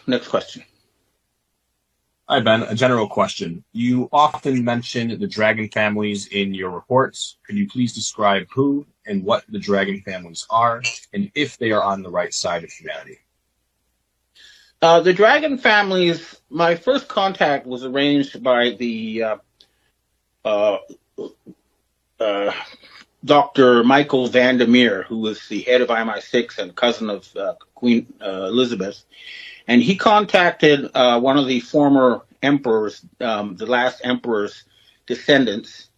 Next question. Hi, Ben. A general question. You often mention the dragon families in your reports. Could you please describe who and what the dragon families are, and if they are on the right side of humanity? The dragon families, my first contact was arranged by the Dr. Michael Vandermeer, who was the head of MI6 and cousin of Queen Elizabeth. And he contacted one of the former emperors, the last emperor's descendants.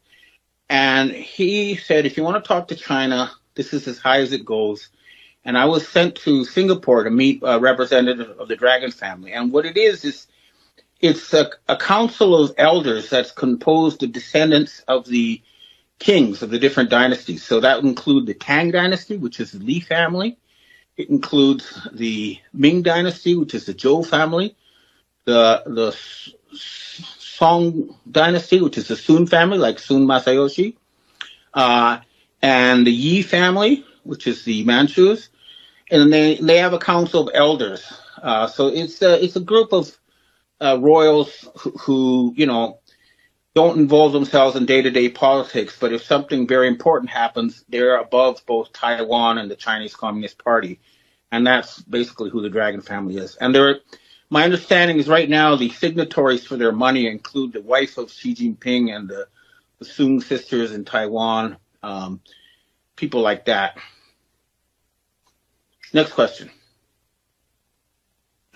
And he said, if you want to talk to China, this is as high as it goes. And I was sent to Singapore to meet a representative of the dragon family. And what it is it's a council of elders that's composed of descendants of the kings of the different dynasties. So that would include the Tang dynasty, which is the Li family. It includes the Ming dynasty, which is the Zhou family, the Song dynasty, which is the Sun family, like Sun Masayoshi, and the Yi family, which is the Manchus, and they have a council of elders. So it's a group of royals who don't involve themselves in day-to-day politics, but if something very important happens, they're above both Taiwan and the Chinese Communist Party. And that's basically who the dragon family is. And my understanding is right now the signatories for their money include the wife of Xi Jinping and the Soong sisters in Taiwan, people like that. Next question.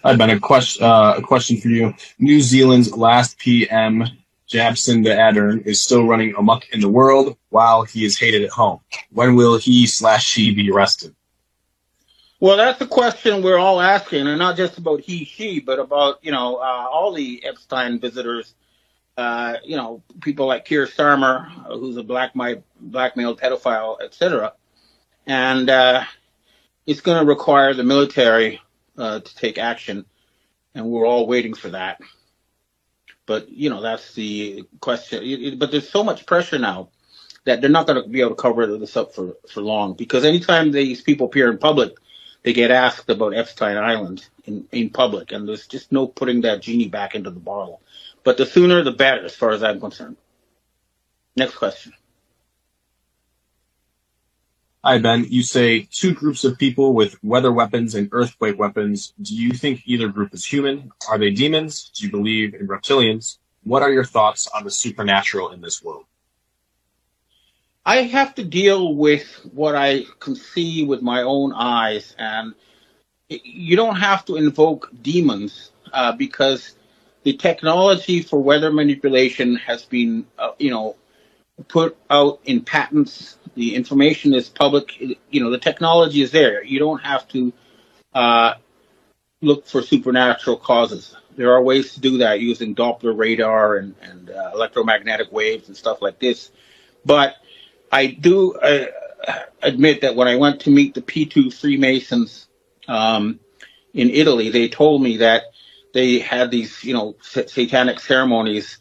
Hi, Ben. A question for you. New Zealand's last PM, Jacinda Ardern, is still running amok in the world while he is hated at home. When will he/she be arrested? Well, that's the question we're all asking, and not just about he, she, but about, all the Epstein visitors, people like Keir Starmer, who's a blackmail pedophile, etc. And it's going to require the military to take action, and we're all waiting for that. But, that's the question. But there's so much pressure now that they're not going to be able to cover this up for long, because anytime these people appear in public, they get asked about Epstein Island in public, and there's just no putting that genie back into the bottle. But the sooner, the better, as far as I'm concerned. Next question. Hi, Ben. You say two groups of people with weather weapons and earthquake weapons. Do you think either group is human? Are they demons? Do you believe in reptilians? What are your thoughts on the supernatural in this world? I have to deal with what I can see with my own eyes, and you don't have to invoke demons because the technology for weather manipulation has been, put out in patents. The information is public. The technology is there. You don't have to look for supernatural causes. There are ways to do that using Doppler radar and electromagnetic waves and stuff like this. But I do admit that when I went to meet the P2 Freemasons in Italy, they told me that they had these, satanic ceremonies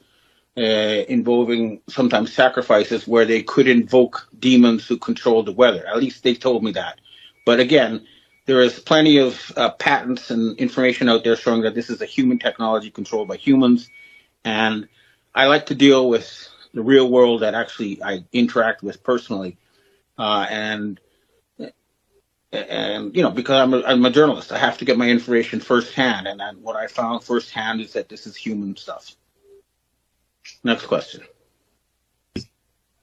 involving sometimes sacrifices where they could invoke demons who control the weather. At least they told me that. But again, there is plenty of patents and information out there showing that this is a human technology controlled by humans. And I like to deal with the real world that actually I interact with personally. And because I'm a journalist, I have to get my information firsthand. And then what I found firsthand is that this is human stuff. Next question.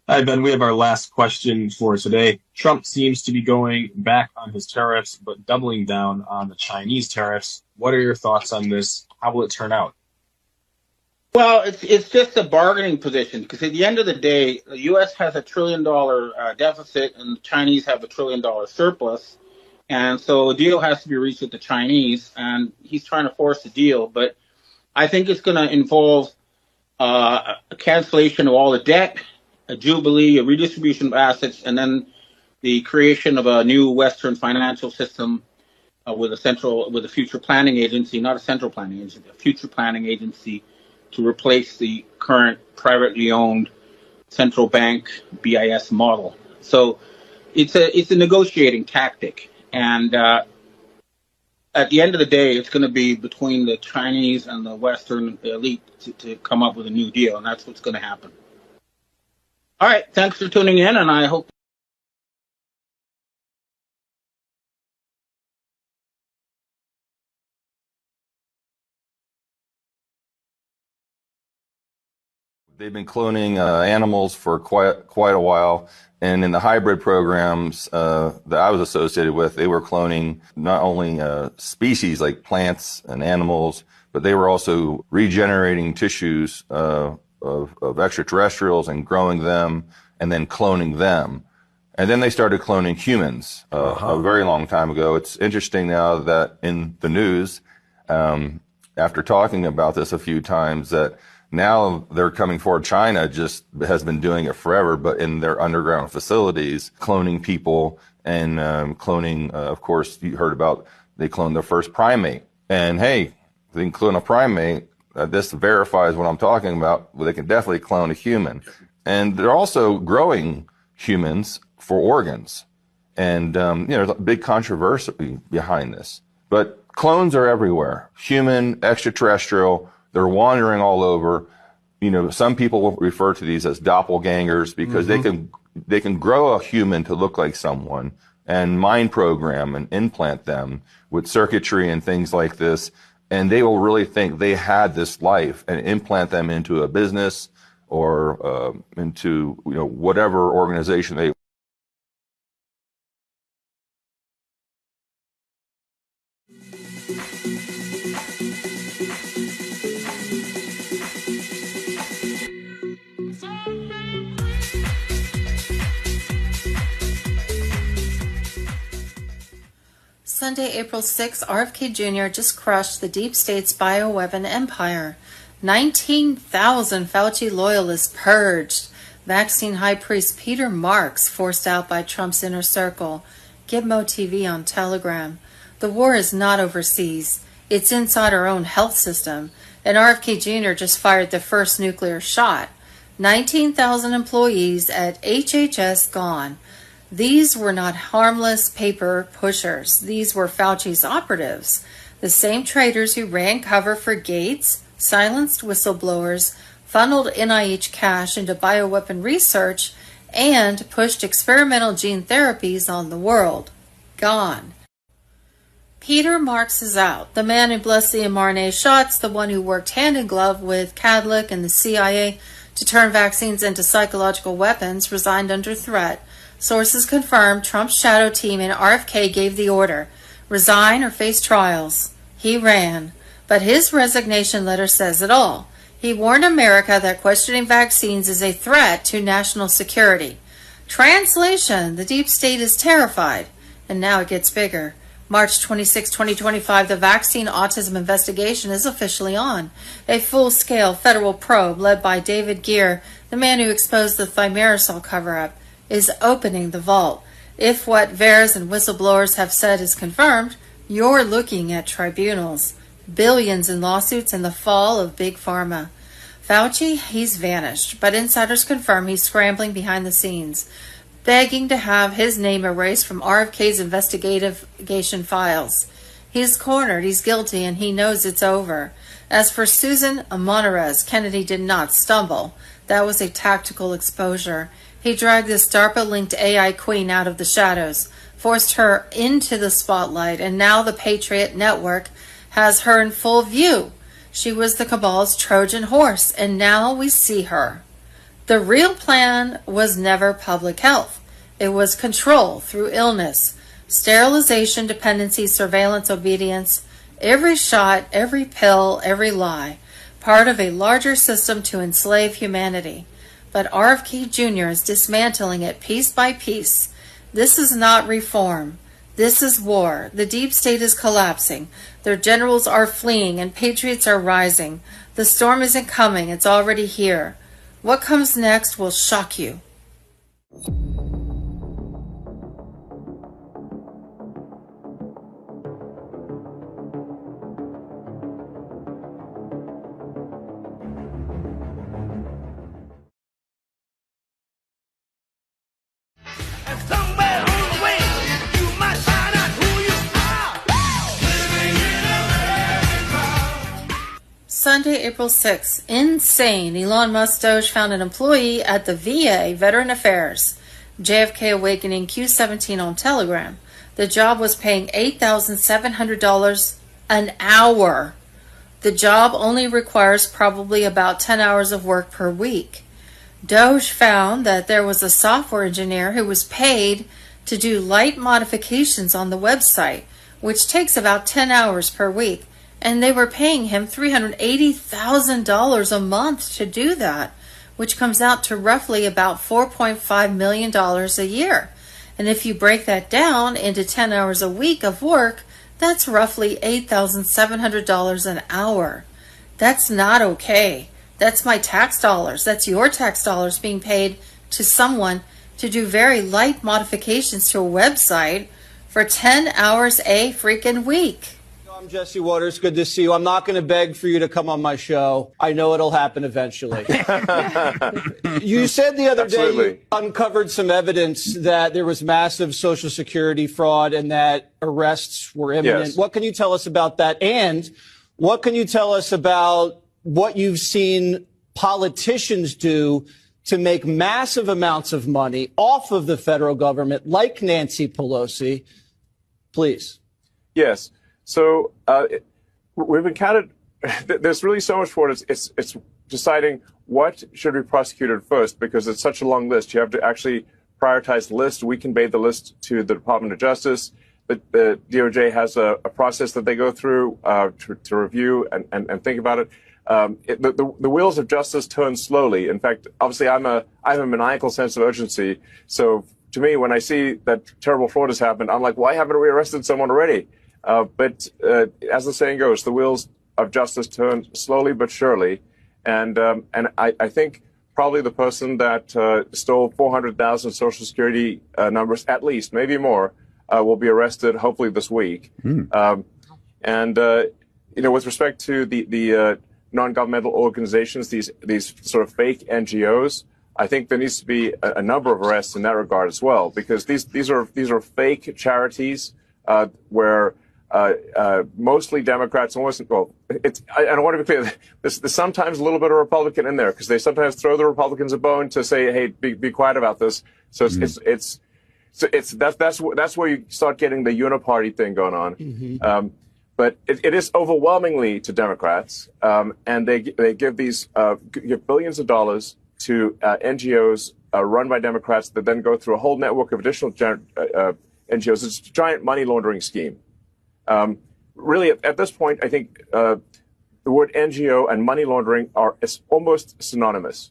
Hi, Ben. We have our last question for today. Trump seems to be going back on his tariffs, but doubling down on the Chinese tariffs. What are your thoughts on this? How will it turn out? Well, it's just a bargaining position, because at the end of the day, the U.S. has $1 trillion deficit and the Chinese have $1 trillion surplus. And so a deal has to be reached with the Chinese, and he's trying to force a deal. But I think it's going to involve a cancellation of all the debt, a jubilee, a redistribution of assets, and then the creation of a new Western financial system with a future planning agency, not a central planning agency, a future planning agency, to replace the current privately owned central bank BIS model. So it's a negotiating tactic, and at the end of the day, it's going to be between the Chinese and the Western elite to come up with a new deal, and that's what's going to happen. All right, thanks for tuning in, and I hope. They've been cloning animals for quite a while, and in the hybrid programs that I was associated with, they were cloning not only species like plants and animals, but they were also regenerating tissues of extraterrestrials and growing them and then cloning them. And then they started cloning humans a very long time ago. It's interesting now that in the news, after talking about this a few times, that now they're coming forward. China just has been doing it forever, but in their underground facilities, cloning people and cloning, of course, you heard about they cloned their first primate. And hey, they can clone a primate. This verifies what I'm talking about. Well, they can definitely clone a human. And they're also growing humans for organs. And, there's a big controversy behind this. But clones are everywhere. Human, extraterrestrial. They're wandering all over. Some people will refer to these as doppelgangers because they can grow a human to look like someone and mind program and implant them with circuitry and things like this. And they will really think they had this life and implant them into a business or into whatever organization they. Sunday, April 6, RFK Jr. just crushed the deep state's bioweapon empire. 19,000 Fauci loyalists purged. Vaccine high priest Peter Marks forced out by Trump's inner circle. Gitmo TV on Telegram. The war is not overseas. It's inside our own health system. And RFK Jr. just fired the first nuclear shot. 19,000 employees at HHS gone. These were not harmless paper pushers. These were Fauci's operatives. The same traitors who ran cover for Gates, silenced whistleblowers, funneled NIH cash into bioweapon research, and pushed experimental gene therapies on the world. Gone. Peter Marks is out. The man who blessed the mRNA shots, the one who worked hand in glove with Kadlec and the CIA to turn vaccines into psychological weapons, resigned under threat. Sources confirm Trump's shadow team and RFK gave the order, resign or face trials. He ran, but his resignation letter says it all. He warned America that questioning vaccines is a threat to national security. Translation, the deep state is terrified, and now it gets bigger. March 26, 2025, the vaccine autism investigation is officially on. A full-scale federal probe led by David Geer, the man who exposed the thimerosal cover-up, is opening the vault. If what VAERS and whistleblowers have said is confirmed, you're looking at tribunals, billions in lawsuits, and the fall of Big Pharma. Fauci, he's vanished, but insiders confirm he's scrambling behind the scenes, begging to have his name erased from RFK's investigation files. He's cornered, he's guilty, and he knows it's over. As for Susan Monterez, Kennedy did not stumble. That was a tactical exposure. He dragged this DARPA-linked AI queen out of the shadows, forced her into the spotlight, and now the Patriot Network has her in full view. She was the cabal's Trojan horse, and now we see her. The real plan was never public health. It was control through illness, sterilization, dependency, surveillance, obedience, every shot, every pill, every lie, part of a larger system to enslave humanity. But RFK Jr. is dismantling it piece by piece. This is not reform. This is war. The deep state is collapsing. Their generals are fleeing and patriots are rising. The storm isn't coming. It's already here. What comes next will shock you. Somewhere on the way, you might find out who you are. Living Sunday, April 6th. Insane. Elon Musk Doge found an employee at the VA, Veteran Affairs. JFK Awakening Q17 on Telegram. The job was paying $8,700 an hour. The job only requires probably about 10 hours of work per week. Doge found that there was a software engineer who was paid to do light modifications on the website, which takes about 10 hours per week, and they were paying him $380,000 a month to do that, which comes out to roughly about $4.5 million a year. And if you break that down into 10 hours a week of work, that's roughly $8,700 an hour. That's not okay. That's my tax dollars. That's your tax dollars being paid to someone to do very light modifications to a website for 10 hours a freaking week. I'm Jesse Waters. Good to see you. I'm not going to beg for you to come on my show. I know it'll happen eventually. You said the other day you uncovered some evidence that there was massive Social Security fraud and that arrests were imminent. Yes. What can you tell us about that? And what can you tell us about what you've seen politicians do to make massive amounts of money off of the federal government, like Nancy Pelosi? Please. Yes. So we've encountered, there's really so much for it. It's deciding what should be prosecuted first, because it's such a long list. You have to actually prioritize the list. We convey the list to the Department of Justice. The DOJ has a process that they go through to review and think about it. The wheels of justice turn slowly. In fact, obviously, I have a maniacal sense of urgency. So to me, when I see that terrible fraud has happened, I'm like, why haven't we arrested someone already? But as the saying goes, the wheels of justice turn slowly but surely. And I think probably the person that stole 400,000 Social Security numbers, at least, maybe more, will be arrested hopefully this week. With respect to the non-governmental organizations, these sort of fake NGOs, I think there needs to be a number of arrests in that regard as well, because these are fake charities where mostly Democrats, I don't want to be clear, there's sometimes a little bit of Republican in there, because they sometimes throw the Republicans a bone to say, hey, be quiet about this. So that's where you start getting the uniparty thing going on. But it is overwhelmingly to Democrats, and they give give billions of dollars to NGOs run by Democrats that then go through a whole network of additional NGOs. It's a giant money laundering scheme. Really, at this point, I think the word NGO and money laundering are almost synonymous.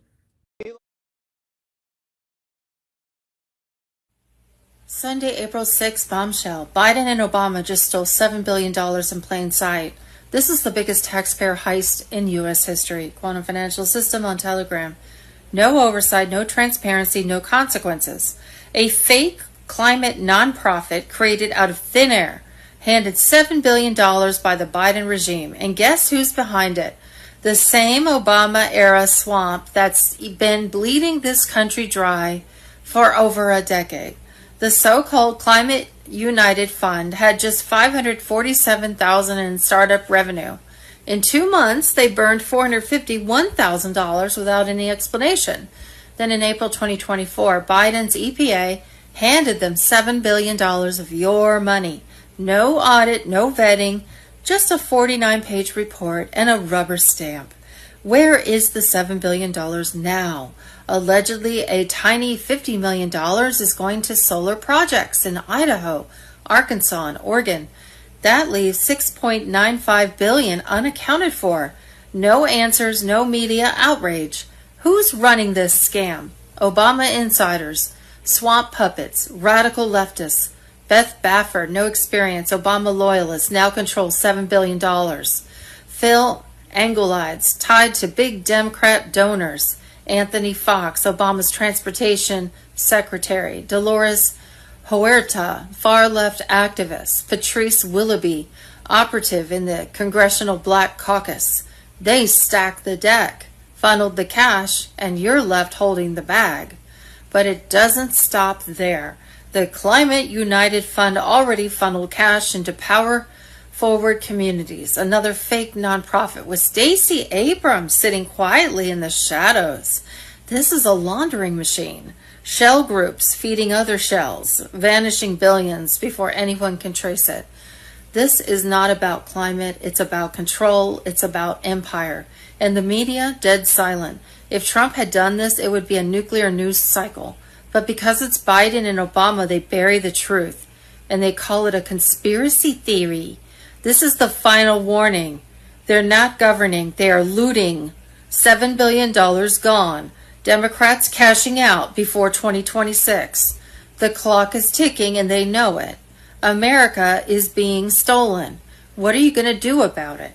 Sunday, April 6th, bombshell. Biden and Obama just stole $7 billion in plain sight. This is the biggest taxpayer heist in U.S. history. Quantum Financial System on Telegram. No oversight, no transparency, no consequences. A fake climate nonprofit created out of thin air handed $7 billion by the Biden regime. And guess who's behind it? The same Obama-era swamp that's been bleeding this country dry for over a decade. The so-called Climate United Fund had just $547,000 in startup revenue. In 2 months, they burned $451,000 without any explanation. Then in April 2024, Biden's EPA handed them $7 billion of your money. No audit, no vetting, just a 49-page report and a rubber stamp. Where is the $7 billion now? Allegedly, a tiny $50 million is going to solar projects in Idaho, Arkansas, and Oregon. That leaves $6.95 billion unaccounted for. No answers, no media outrage. Who's running this scam? Obama insiders, swamp puppets, radical leftists. Beth Baffert, no experience, Obama loyalist, now controls $7 billion. Phil Angelides, tied to big Democrat donors. Anthony Fox, Obama's transportation secretary. Dolores Huerta, far-left activist. Patrice Willoughby, operative in the Congressional Black Caucus. They stacked the deck, funneled the cash, and you're left holding the bag. But it doesn't stop there. The Climate United Fund already funneled cash into powerful Forward Communities, another fake nonprofit with Stacey Abrams sitting quietly in the shadows. This is a laundering machine. Shell groups feeding other shells, vanishing billions before anyone can trace it. This is not about climate, it's about control, it's about empire. And the media, dead silent. If Trump had done this, it would be a nuclear news cycle. But because it's Biden and Obama, they bury the truth. And they call it a conspiracy theory. This is the final warning. They're not governing, they are looting. $7 billion gone. Democrats cashing out before 2026. The clock is ticking and they know it. America is being stolen. What are you going to do about it?